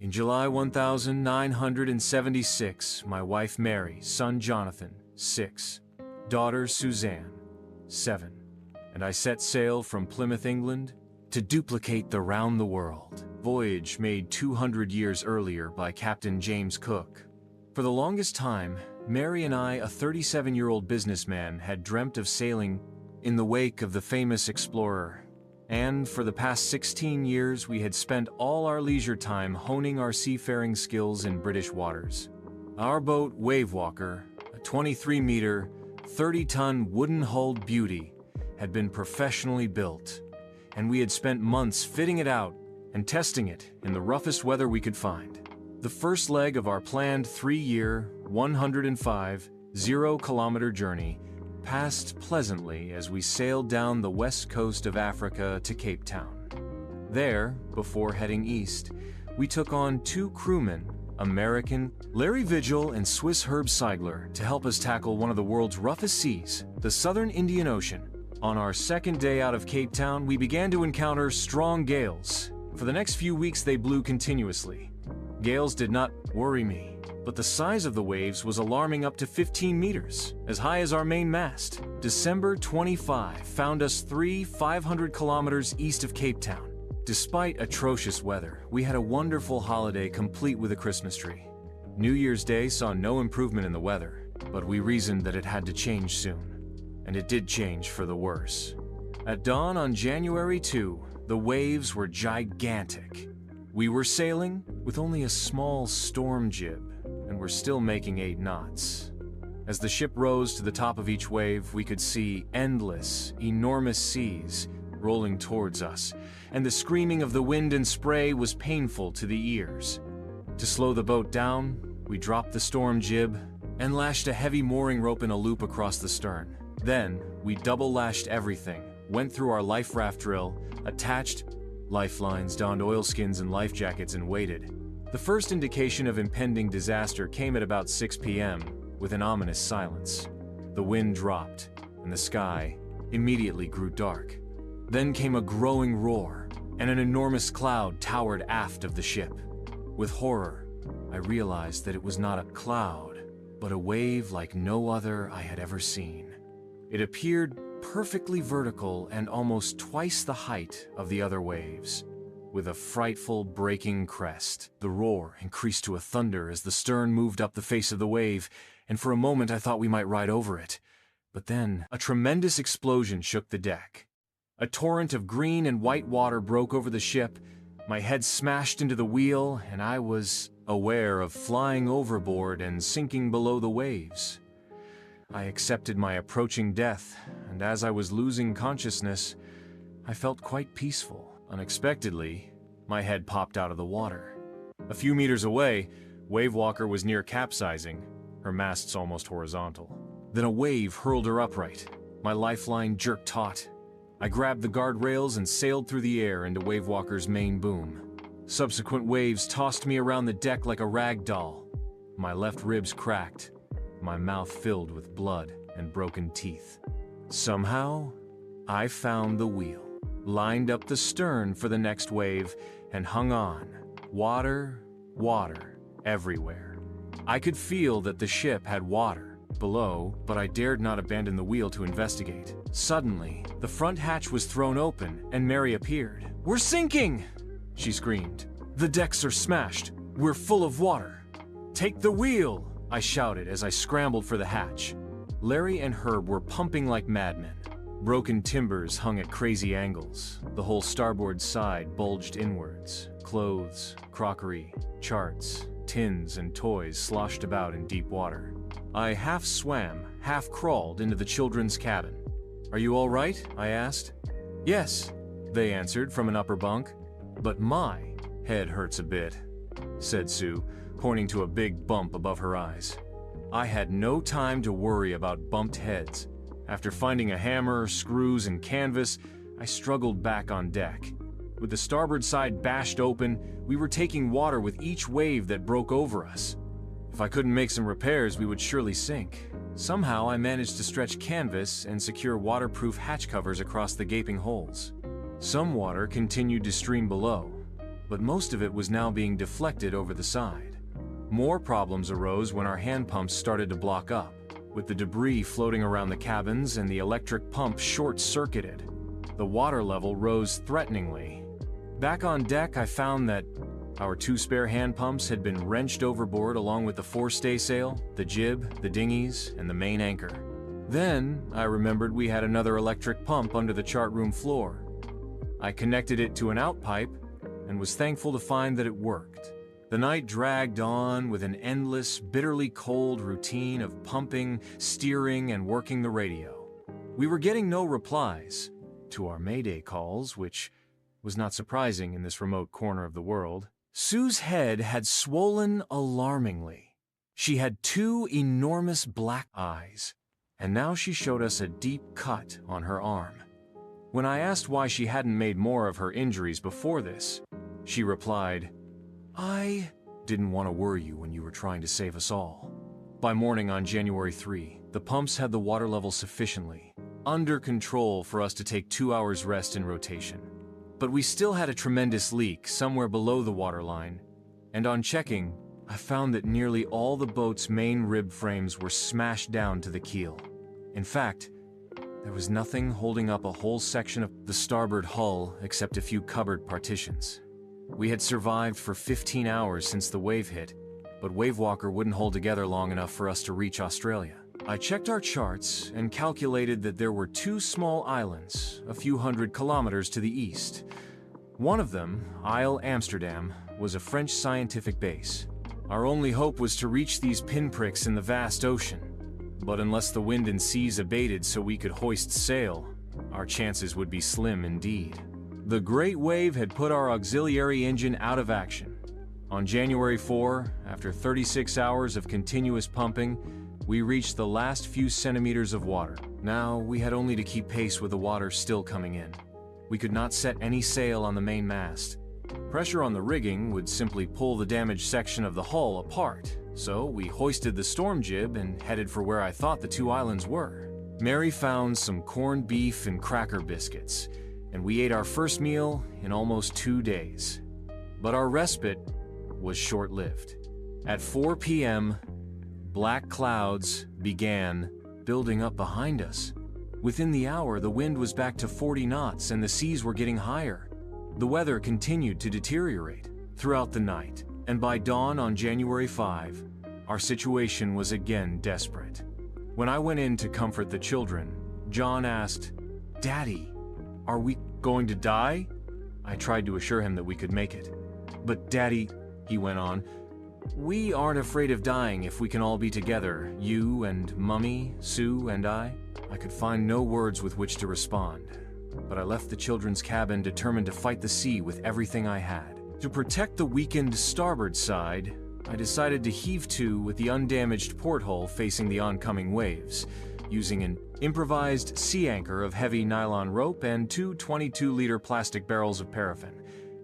In July 1976, my wife Mary, son Jonathan, 6, daughter Suzanne, 7, and I set sail from Plymouth, England, to duplicate the round-the-world voyage made 200 years earlier by Captain James Cook. For the longest time, Mary and I, a 37-year-old businessman, had dreamt of sailing in the wake of the famous explorer. And for the past 16 years, we had spent all our leisure time honing our seafaring skills in British waters. Our boat, Wavewalker, a 23-meter, 30-ton wooden-hulled beauty, had been professionally built, and we had spent months fitting it out and testing it in the roughest weather we could find. The first leg of our planned 3-year, 105, 0-kilometer journey passed pleasantly as we sailed down the west coast of Africa to Cape Town. There, before heading east, we took on 2 crewmen, American Larry Vigil and Swiss Herb Seigler, to help us tackle one of the world's roughest seas, the Southern Indian Ocean. On our second day out of Cape Town, we began to encounter strong gales. For the next few weeks, they blew continuously. Gales did not worry me, but the size of the waves was alarming, up to 15 meters, as high as our main mast. December 25 found us 500 kilometers east of Cape Town. Despite atrocious weather, we had a wonderful holiday complete with a Christmas tree. New Year's Day saw no improvement in the weather, but we reasoned that it had to change soon. And it did change for the worse. At dawn on January 2, the waves were gigantic. We were sailing with only a small storm jib, and were still making 8 knots. As the ship rose to the top of each wave, we could see endless, enormous seas rolling towards us, and the screaming of the wind and spray was painful to the ears. To slow the boat down, we dropped the storm jib and lashed a heavy mooring rope in a loop across the stern. Then, we double-lashed everything, went through our life raft drill, attached lifelines, donned oilskins and life jackets, and waited. The first indication of impending disaster came at about 6 p.m., with an ominous silence. The wind dropped, and the sky immediately grew dark. Then came a growing roar, and an enormous cloud towered aft of the ship. With horror, I realized that it was not a cloud, but a wave like no other I had ever seen. It appeared perfectly vertical and almost twice the height of the other waves, with a frightful breaking crest. The roar increased to a thunder as the stern moved up the face of the wave, and for a moment I thought we might ride over it. But then, a tremendous explosion shook the deck. A torrent of green and white water broke over the ship, my head smashed into the wheel, and I was aware of flying overboard and sinking below the waves. I accepted my approaching death, and as I was losing consciousness, I felt quite peaceful. Unexpectedly, my head popped out of the water. A few meters away, Wavewalker was near capsizing, her masts almost horizontal. Then a wave hurled her upright. My lifeline jerked taut. I grabbed the guardrails and sailed through the air into Wavewalker's main boom. Subsequent waves tossed me around the deck like a rag doll. My left ribs cracked, my mouth filled with blood and broken teeth. Somehow, I found the wheel, lined up the stern for the next wave, and hung on. Water, water, everywhere. I could feel that the ship had water below, but I dared not abandon the wheel to investigate. Suddenly, the front hatch was thrown open, and Mary appeared. "We're sinking!" she screamed. "The decks are smashed. We're full of water." "Take the wheel!" I shouted as I scrambled for the hatch. Larry and Herb were pumping like madmen. Broken timbers hung at crazy angles. The whole starboard side bulged inwards. Clothes, crockery, charts, tins, and toys sloshed about in deep water. I half swam, half crawled into the children's cabin. "Are you all right?" I asked. "Yes," they answered from an upper bunk. "But my head hurts a bit," said Sue, pointing to a big bump above her eyes. I had no time to worry about bumped heads. After finding a hammer, screws, and canvas, I struggled back on deck. With the starboard side bashed open, we were taking water with each wave that broke over us. If I couldn't make some repairs, we would surely sink. Somehow, I managed to stretch canvas and secure waterproof hatch covers across the gaping holes. Some water continued to stream below, but most of it was now being deflected over the side. More problems arose when our hand pumps started to block up, with the debris floating around the cabins and the electric pump short-circuited. The water level rose threateningly. Back on deck, I found that our 2 spare hand pumps had been wrenched overboard along with the forestaysail, the jib, the dinghies, and the main anchor. Then, I remembered we had another electric pump under the chart room floor. I connected it to an outpipe and was thankful to find that it worked. The night dragged on with an endless, bitterly cold routine of pumping, steering, and working the radio. We were getting no replies to our Mayday calls, which was not surprising in this remote corner of the world. Sue's head had swollen alarmingly. She had 2 enormous black eyes, and now she showed us a deep cut on her arm. When I asked why she hadn't made more of her injuries before this, she replied, "I didn't want to worry you when you were trying to save us all." By morning on January 3, the pumps had the water level sufficiently under control for us to take 2 hours rest in rotation. But we still had a tremendous leak somewhere below the waterline, and on checking, I found that nearly all the boat's main rib frames were smashed down to the keel. In fact, there was nothing holding up a whole section of the starboard hull except a few cupboard partitions. We had survived for 15 hours since the wave hit, but Wavewalker wouldn't hold together long enough for us to reach Australia. I checked our charts and calculated that there were 2 small islands a few hundred kilometers to the east. One of them, Isle Amsterdam, was a French scientific base. Our only hope was to reach these pinpricks in the vast ocean. But unless the wind and seas abated so we could hoist sail, our chances would be slim indeed. The Great Wave had put our auxiliary engine out of action. On January 4, after 36 hours of continuous pumping, we reached the last few centimeters of water. Now, we had only to keep pace with the water still coming in. We could not set any sail on the main mast. Pressure on the rigging would simply pull the damaged section of the hull apart, so we hoisted the storm jib and headed for where I thought the 2 islands were. Mary found some corned beef and cracker biscuits, and we ate our first meal in almost 2 days. But our respite was short-lived. At 4 p.m., black clouds began building up behind us. Within the hour, the wind was back to 40 knots and the seas were getting higher. The weather continued to deteriorate throughout the night, and by dawn on January 5, our situation was again desperate. When I went in to comfort the children, John asked, "Daddy, are we going to die?" I tried to assure him that we could make it. "But Daddy," he went on, "we aren't afraid of dying if we can all be together, you and Mummy, Sue, and I." I could find no words with which to respond, but I left the children's cabin determined to fight the sea with everything I had. To protect the weakened starboard side, I decided to heave to with the undamaged porthole facing the oncoming waves, using an improvised sea anchor of heavy nylon rope and 2 22-liter plastic barrels of paraffin.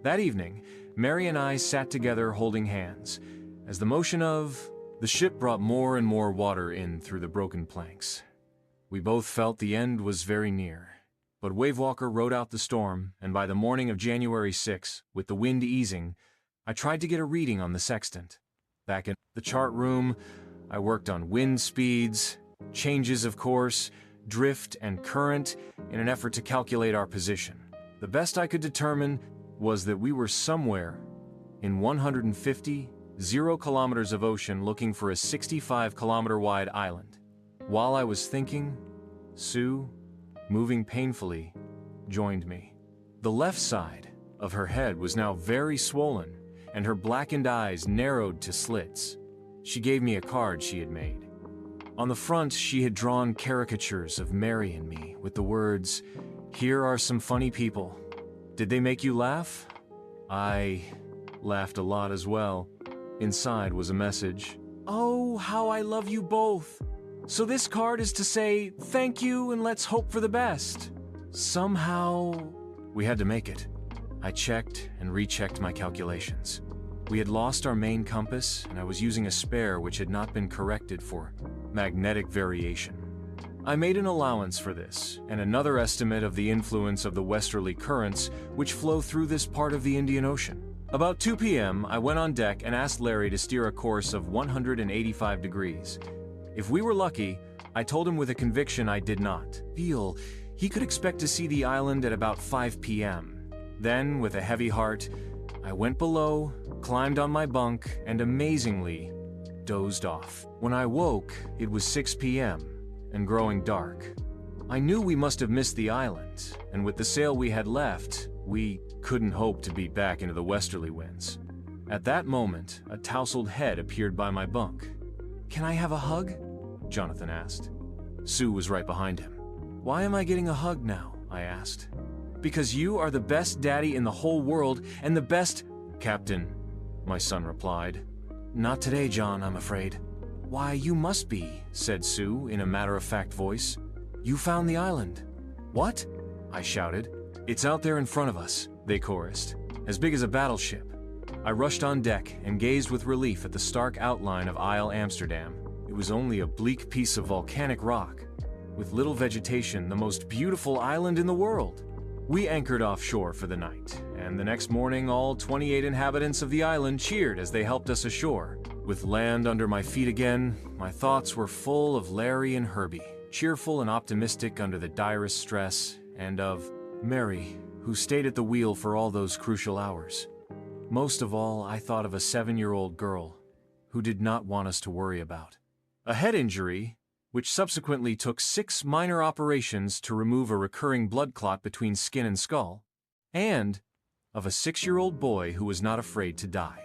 That evening, Mary and I sat together holding hands, as the motion of the ship brought more and more water in through the broken planks. We both felt the end was very near, but Wavewalker rode out the storm, and by the morning of January 6, with the wind easing, I tried to get a reading on the sextant. Back in the chart room, I worked on wind speeds, changes of course, drift, and current in an effort to calculate our position. The best I could determine was that we were somewhere in 150 0 kilometers of ocean looking for a 65-kilometer-wide island. While I was thinking, Sue, moving painfully, joined me. The left side of her head was now very swollen, and her blackened eyes narrowed to slits. She gave me a card she had made. On the front, she had drawn caricatures of Mary and me with the words, "Here are some funny people. Did they make you laugh?" I laughed a lot as well. Inside was a message. "Oh, how I love you both. So this card is to say thank you and let's hope for the best." Somehow, we had to make it. I checked and rechecked my calculations. We had lost our main compass, and I was using a spare which had not been corrected for magnetic variation. I made an allowance for this, and another estimate of the influence of the westerly currents which flow through this part of the Indian Ocean. About 2 p.m., I went on deck and asked Larry to steer a course of 185 degrees. If we were lucky, I told him with a conviction I did not feel he could expect to see the island at about 5 p.m. Then, with a heavy heart, I went below, climbed on my bunk, and amazingly, dozed off. When I woke, it was 6 p.m. and growing dark. I knew we must have missed the island, and with the sail we had left, we couldn't hope to beat back into the westerly winds. At that moment, a tousled head appeared by my bunk. "Can I have a hug?" Jonathan asked. Sue was right behind him. "Why am I getting a hug now?" I asked. "Because you are the best daddy in the whole world and the best—" "Captain," my son replied. "Not today, John, I'm afraid." "Why, you must be," said Sue in a matter-of-fact voice. "You found the island." "What?" I shouted. "It's out there in front of us," they chorused. "As big as a battleship." I rushed on deck and gazed with relief at the stark outline of Isle Amsterdam. It was only a bleak piece of volcanic rock, with little vegetation, the most beautiful island in the world. We anchored offshore for the night, and the next morning all 28 inhabitants of the island cheered as they helped us ashore. With land under my feet again, my thoughts were full of Larry and Herbie, cheerful and optimistic under the direst stress, and of Mary, who stayed at the wheel for all those crucial hours. Most of all, I thought of a 7-year-old girl who did not want us to worry about. A head injury, which subsequently took 6 minor operations to remove a recurring blood clot between skin and skull, and of a 6-year-old boy who was not afraid to die.